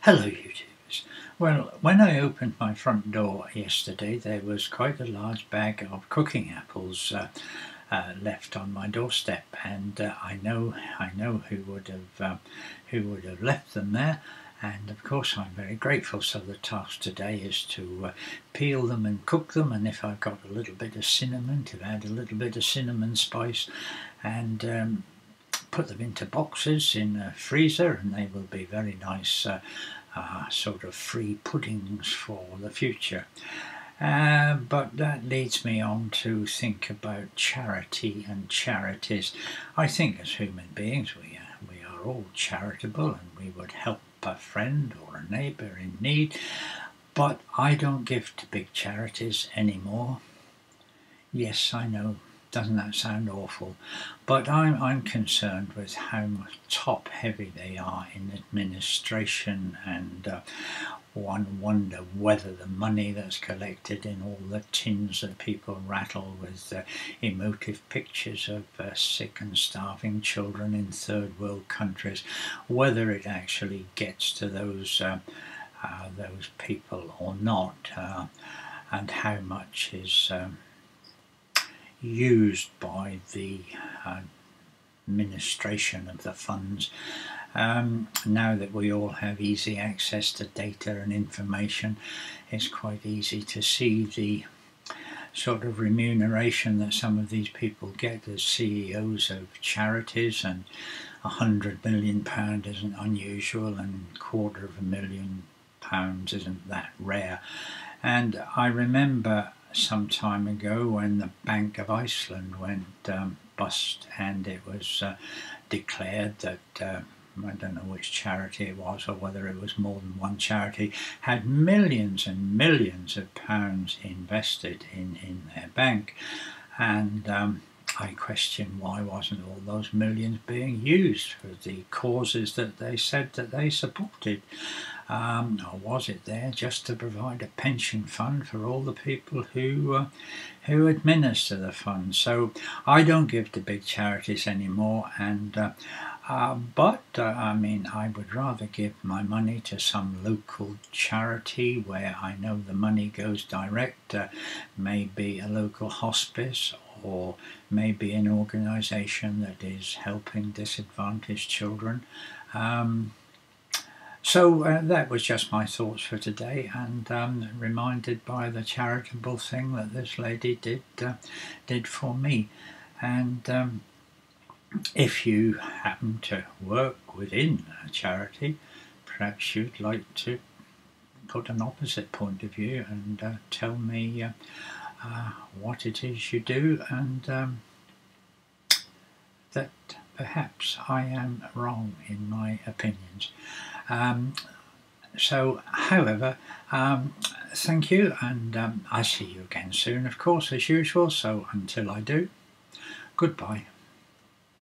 Hello YouTubers. Well, when I opened my front door yesterday there was quite a large bag of cooking apples left on my doorstep, and I know who would have left them there, and of course I'm very grateful. So the task today is to peel them and cook them, and if I've got a little bit of cinnamon, to add a little bit of cinnamon spice and put them into boxes in a freezer, and they will be very nice sort of free puddings for the future. But that leads me on to think about charity and charities. I think as human beings we are all charitable, and we would help a friend or a neighbour in need, but I don't give to big charities anymore. Yes, I know, doesn't that sound awful? But I'm concerned with how top heavy they are in administration, and one wonder whether the money that's collected in all the tins that people rattle with emotive pictures of sick and starving children in third world countries, whether it actually gets to those people or not, and how much is used by the administration of the funds. Now that we all have easy access to data and information, it's quite easy to see the sort of remuneration that some of these people get as CEOs of charities, and £100 million isn't unusual, and £250,000 isn't that rare. And I remember some time ago when the Bank of Iceland went bust, and it was declared that I don't know which charity it was, or whether it was more than one charity, had millions and millions of pounds invested in their bank, and I question why wasn't all those millions being used for the causes that they said that they supported. Or was it there just to provide a pension fund for all the people who administer the fund? So I don't give to big charities anymore, and but I mean, I would rather give my money to some local charity where I know the money goes direct, maybe a local hospice, or maybe an organisation that is helping disadvantaged children. So that was just my thoughts for today, and reminded by the charitable thing that this lady did for me. And if you happen to work within a charity, perhaps you'd like to put an opposite point of view and tell me what it is you do, and that perhaps I am wrong in my opinions. However, thank you, and I see you again soon, of course, as usual. So until I do, goodbye.